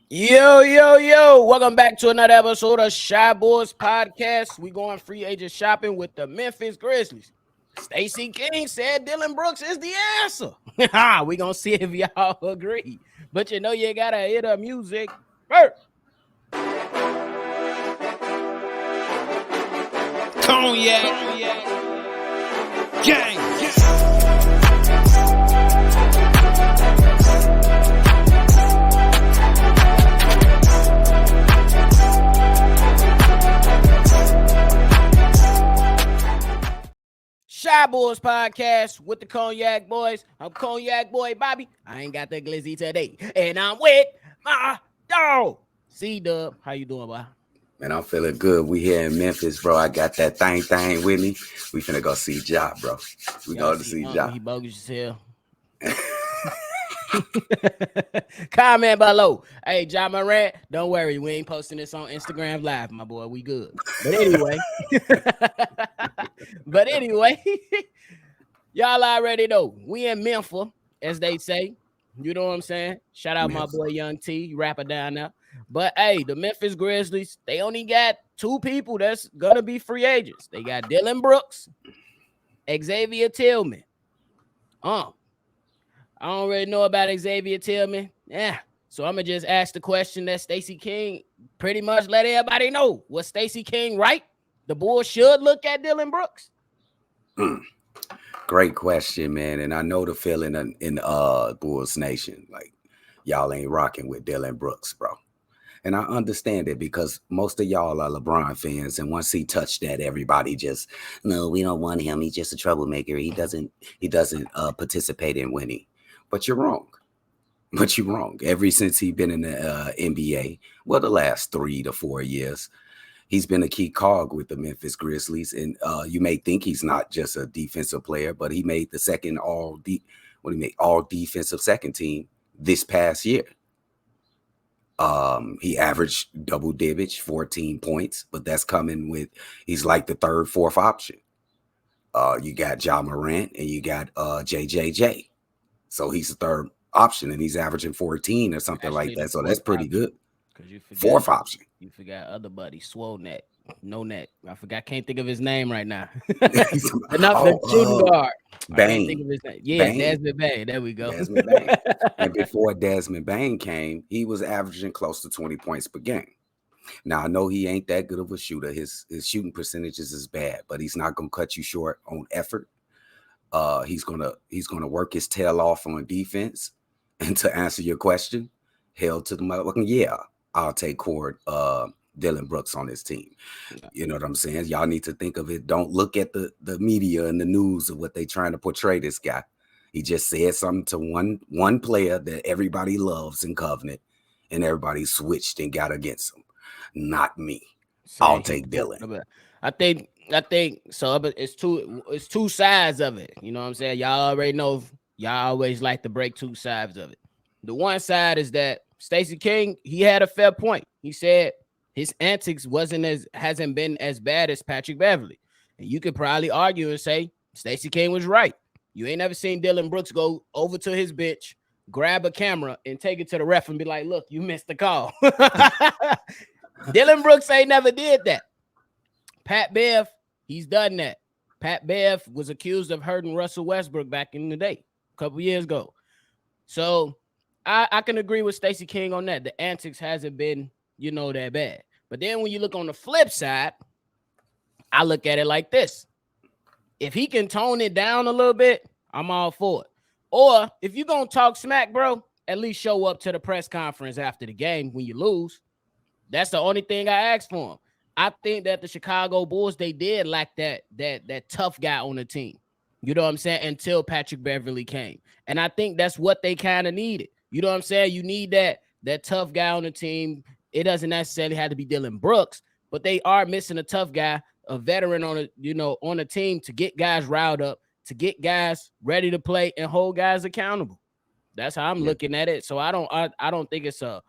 Yo, yo, yo. Welcome back to another episode of Shy Boys Podcast. We going free agent shopping with the Memphis Grizzlies. Stacy King said Dillion Brooks is the answer. We gonna see if y'all agree. But you know you gotta hear the music first. Cognac, gang. Shy Boys Podcast with the Cognac Boys. I'm Cognac Boy Bobby. I ain't got the glizzy today. And I'm with my dog. CDubb. How you doing, boy? Man, I'm feeling good. We here in Memphis, bro. I got that thing with me. We finna go see Job, bro. We go to see Job. He bogus as hell. Comment below. Hey, John Morant, don't worry. We ain't posting this on Instagram Live, my boy. We good. But anyway, y'all already know. We in Memphis, as they say. You know what I'm saying? Shout out my boy Young T, rapper down there. But hey, the Memphis Grizzlies, they only got two people that's gonna be free agents. They got Dillion Brooks, Xavier Tillman. I don't really know about Xavier Tillman. Yeah. So I'm going to just ask the question that Stacy King pretty much let everybody know. Was Stacy King right? The Bulls should look at Dillion Brooks. Great question, man. And I know the feeling in Bulls Nation. Like, y'all ain't rocking with Dillion Brooks, bro. And I understand it because most of y'all are LeBron fans. And once he touched that, everybody just, no, we don't want him. He's just a troublemaker. He doesn't participate in winning. But you're wrong. Ever since he's been in the NBA, well, the last 3 to 4 years, he's been a key cog with the Memphis Grizzlies. And you may think he's not just a defensive player, but he made the second all defensive second team this past year. He averaged double digits, 14 points, but that's coming with, he's like the third, fourth option. You got Ja Morant and you got JJJ. So he's the third option and he's averaging 14 or something like that. So that's pretty good. Fourth option. You forgot other buddy, Swole Neck. No Neck. I forgot. Can't think of his name right now. The shooting guard. Bang. Think of his name. Yeah, Bang. Desmond Bane. There we go. Desmond Bane. And before Desmond Bane came, he was averaging close to 20 points per game. Now, I know he ain't that good of a shooter. His shooting percentages is bad, but he's not going to cut you short on effort. He's gonna work his tail off on defense. And to answer your question, hell to the motherfucking yeah, I'll take Dillion Brooks on his team. You know what I'm saying? Y'all need to think of it. Don't look at the media and the news of what they trying to portray this guy. He just said something to one player that everybody loves in Covenant, and everybody switched and got against him. Not me. I'll take Dillion. I think so, but it's two sides of it. You know what I'm saying? Y'all already know, y'all always like to break two sides of it. The one side is that Stacy King, he had a fair point. He said his antics hasn't been as bad as Patrick Beverley. And you could probably argue and say Stacy King was right. You ain't never seen Dillion Brooks go over to his bench, grab a camera, and take it to the ref and be like, look, you missed the call. Dillion Brooks ain't never did that. Pat Bev, he's done that. Pat Bev was accused of hurting Russell Westbrook back in the day, a couple years ago. So I can agree with Stacy King on that. The antics hasn't been, that bad. But then when you look on the flip side, I look at it like this. If he can tone it down a little bit, I'm all for it. Or if you're going to talk smack, bro, at least show up to the press conference after the game when you lose. That's the only thing I asked for him. I think that the Chicago Bulls, they did lack that tough guy on the team. You know what I'm saying? Until Patrick Beverley came. And I think that's what they kind of needed. You know what I'm saying? You need that tough guy on the team. It doesn't necessarily have to be Dillion Brooks, but they are missing a tough guy, a veteran on a team to get guys riled up, to get guys ready to play and hold guys accountable. That's how I'm looking at it. So I don't think it's a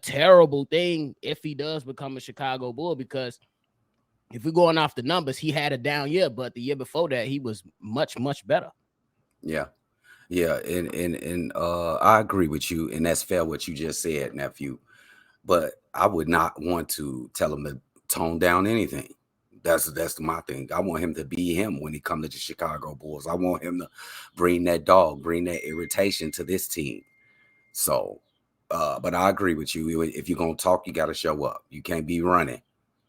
terrible thing if he does become a Chicago Bull, because if we're going off the numbers, he had a down year, but the year before that, he was much, much better. Yeah. Yeah. And I agree with you. And that's fair what you just said, nephew. but I would not want to tell him to tone down anything. That's my thing. I want him to be him when he come to the Chicago Bulls. I want him to bring that dog, bring that irritation to this team. So, but I agree with you. If you're gonna talk, you got to show up. You can't be running.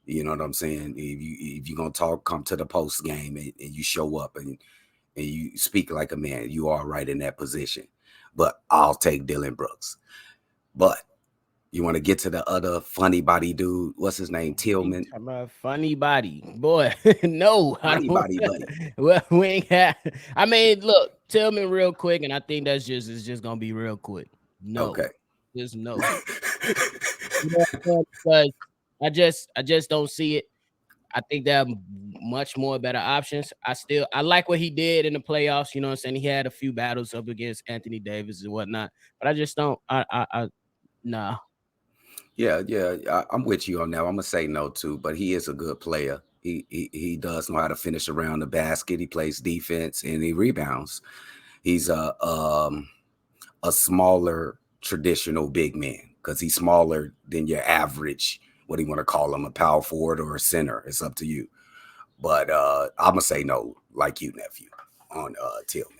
You know what I'm saying? If you're gonna talk, come to the post game and you show up and you speak like a man. You are right in that position. But I'll take Dillion Brooks. But you want to get to the other funny body dude? What's his name? Tillman. Funny body, boy. No, I Funny don't. body buddy. Well, we ain't have. I mean, look, Tillman real quick, and I think that's just gonna be real quick. No, Okay. just no. You know what I'm saying? Because I just don't see it. I think there are much more better options. I like what he did in the playoffs. You know what I'm saying? He had a few battles up against Anthony Davis and whatnot, but I just don't. Nah. Yeah, I'm with you on that. I'm gonna say no too, but he is a good player. He does know how to finish around the basket. He plays defense and he rebounds. He's a smaller traditional big man because he's smaller than your average. What do you want to call him? A power forward or a center? It's up to you. But I'm gonna say no, like you, nephew, on Tillman.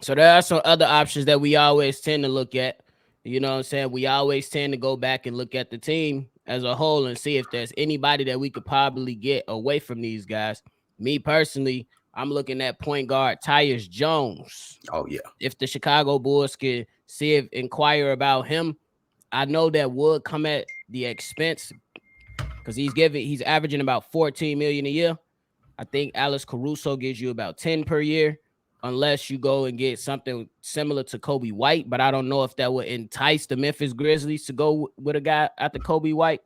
So there are some other options that we always tend to look at. You know what I'm saying? We always tend to go back and look at the team as a whole and see if there's anybody that we could probably get away from these guys. Me personally, I'm looking at point guard Tyus Jones. Oh yeah. If the Chicago Bulls could inquire about him, I know that would come at the expense because he's averaging about 14 million a year. I think Alex Caruso gives you about 10 per year, unless you go and get something similar to Kobe White. But I don't know if that would entice the Memphis Grizzlies to go with a guy after Kobe White.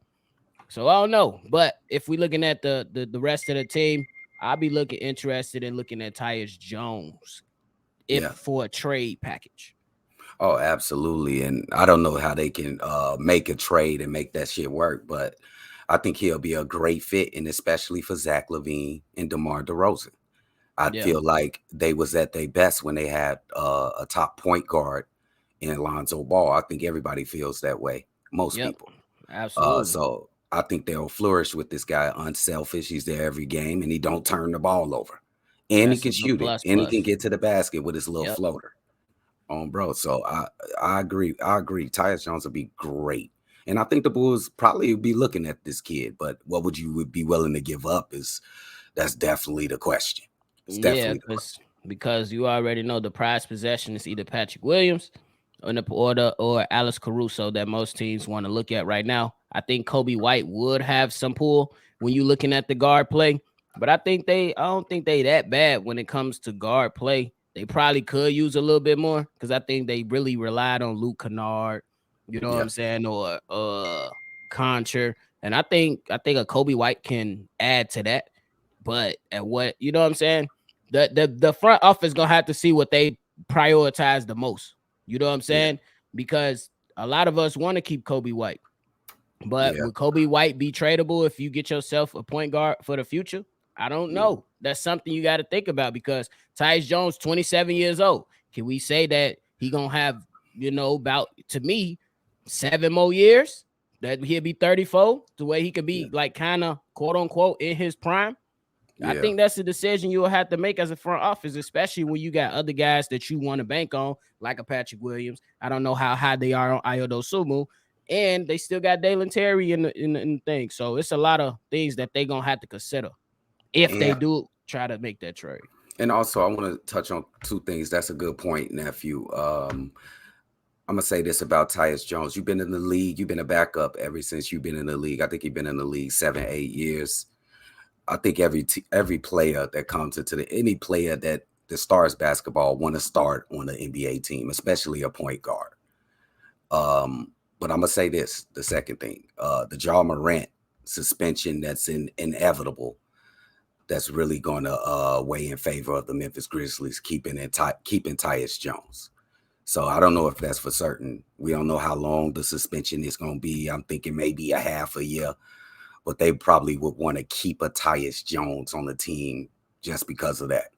So I don't know. But if we're looking at the rest of the team, I'll be interested in looking at Tyus Jones for a trade package. Oh, absolutely. And I don't know how they can make a trade and make that shit work, but I think he'll be a great fit, and especially for Zach LaVine and DeMar DeRozan. I feel like they was at their best when they had a top point guard in Lonzo Ball. I think everybody feels that way. Most people. Absolutely. So I think they'll flourish with this guy. Unselfish. He's there every game, and he don't turn the ball over. And he can shoot it. And he can get to the basket with his little floater. Bro. So I agree. Tyus Jones will be great. And I think the Bulls probably would be looking at this kid, but what would you be willing to give up that's definitely the question. Because you already know the prized possession is either Patrick Williams or Alex Caruso that most teams want to look at right now. I think Kobe White would have some pull when you're looking at the guard play, but I don't think they that bad when it comes to guard play. They probably could use a little bit more because I think they really relied on Luke Kennard, you know what I'm saying, or Concher. And I think a Kobe White can add to that. But at what, you know what I'm saying? The front office gonna have to see what they prioritize the most. You know what I'm saying? Because a lot of us want to keep Kobe White. But would Kobe White be tradable if you get yourself a point guard for the future? I don't know. That's something you got to think about because Tyus Jones, 27 years old. Can we say that he gonna have, about, to me, 7 more years? That he'll be 34 the way he could be like kind of quote unquote in his prime. I think that's a decision you will have to make as a front office, especially when you got other guys that you want to bank on, like a Patrick Williams. I don't know how high they are on Ayo Sumu, and they still got Dalen Terry in the thing. So it's a lot of things that they're gonna have to consider if they do try to make that trade. And also, I want to touch on 2 things. That's a good point, nephew. I'm gonna say this about Tyus Jones. You've been in the league. You've been a backup ever since you've been in the league. I think you've been in the league 7, 8 years. I think every player that comes into any player that starts basketball want to start on the NBA team, especially a point guard. But I'm gonna say this: the second thing, the Ja Morant suspension that's inevitable. That's really going to weigh in favor of the Memphis Grizzlies keeping Tyus Jones. So I don't know if that's for certain. We don't know how long the suspension is going to be. I'm thinking maybe a half a year. But they probably would want to keep a Tyus Jones on the team just because of that.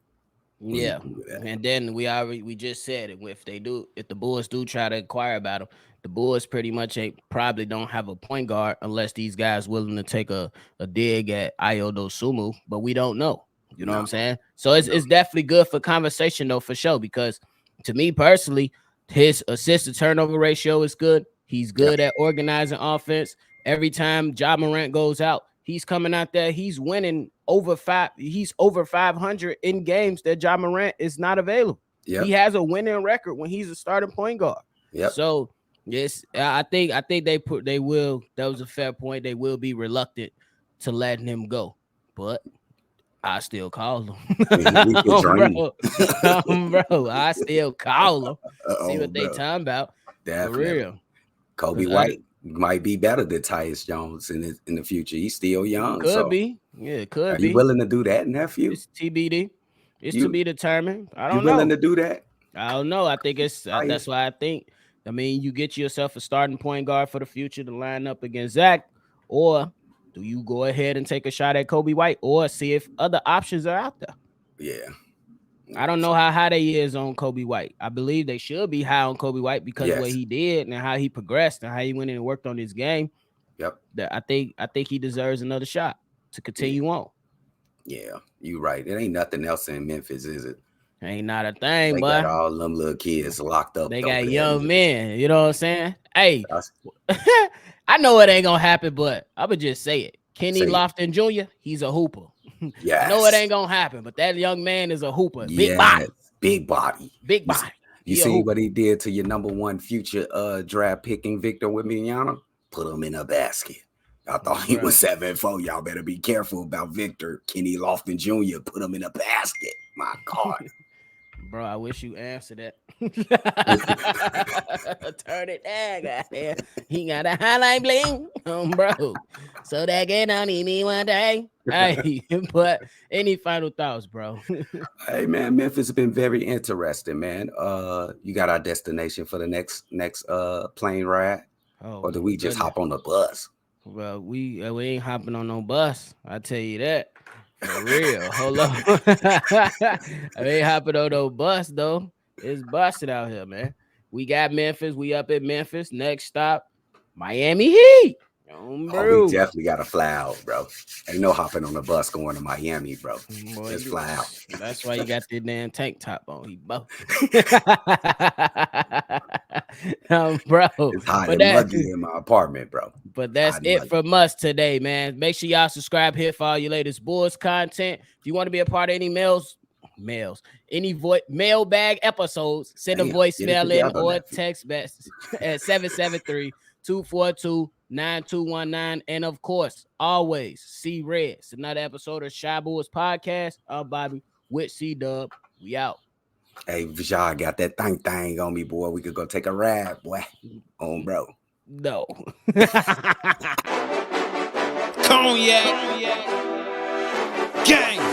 Yeah, and then we just said it. If the Bulls do try to inquire about him, the Bulls pretty much probably don't have a point guard unless these guys willing to take a dig at Ayo Dosunmu, but we don't know. You know what I'm saying? So it's definitely good for conversation though, for sure, because to me personally, his assist to turnover ratio is good. He's good at organizing offense. Every time Ja Morant goes out, he's coming out there. He's winning over 5. He's over 500 in games that Ja Morant is not available. He has a winning record when he's a starting point guard. So yes, I think they will. That was a fair point. They will be reluctant to letting him go, but I still call him. Bro, I still call him. See what they talking about. Definitely. For real. Kobe White might be better than Tyus Jones in the future. He's still young. Could be. Yeah, it could be. Are you willing to do that, nephew? It's TBD. It's to be determined. I don't know. You willing to do that? I don't know. I think it's that's why I think. I mean, you get yourself a starting point guard for the future to line up against Zach, or do you go ahead and take a shot at Kobe White, or see if other options are out there? Yeah. I don't know how high they is on Kobe White. I believe they should be high on Kobe White because of what he did and how he progressed and how he went in and worked on his game. I think he deserves another shot to continue on. Yeah, you're right. It ain't nothing else in Memphis, is it? Ain't not a thing, they boy. Got all them little kids locked up. They got young men. You know what I'm saying? Hey, I know it ain't gonna happen, but I would just say it. Kenny Lofton Jr., he's a hooper. I know it ain't gonna happen, but that young man is a hooper. Big body. You see what he did to your number one future draft picking Victor Wembanyama? Put him in a basket. I thought he was 7'4". Y'all better be careful about Victor. Kenny Lofton Jr. Put him in a basket. My God. Bro, I wish you answered that. Turn it down, goddamn. He got a highlight bling, bro. So that get on me one day. Hey, but any final thoughts, bro? Hey, man, Memphis has been very interesting, man. You got our destination for the next plane ride, or do we just hop on the bus? Well, we ain't hopping on no bus. I tell you that. For real. Hold on. I ain't hopping on no bus, though. It's busted out here, man. We got Memphis. We up in Memphis. Next stop, Miami Heat. We definitely got to fly out, bro. Ain't no hopping on the bus going to Miami, bro. Just fly out. That's why you got the damn tank top on. He both. Bro. It's hot and muggy in my apartment, bro. But that's it from us today, man. Make sure y'all subscribe here for all your latest Bulls content. If you want to be a part of any any mailbag episodes, send a voicemail in or text message at 773-242-9219. And of course, always see red. It's another episode of Shy Bulls Podcast. I'm Bobby with CDubb. We out. Hey, Vijay got that thing on me, boy. We could go take a ride, boy. Bro. No. Cognac. Gang.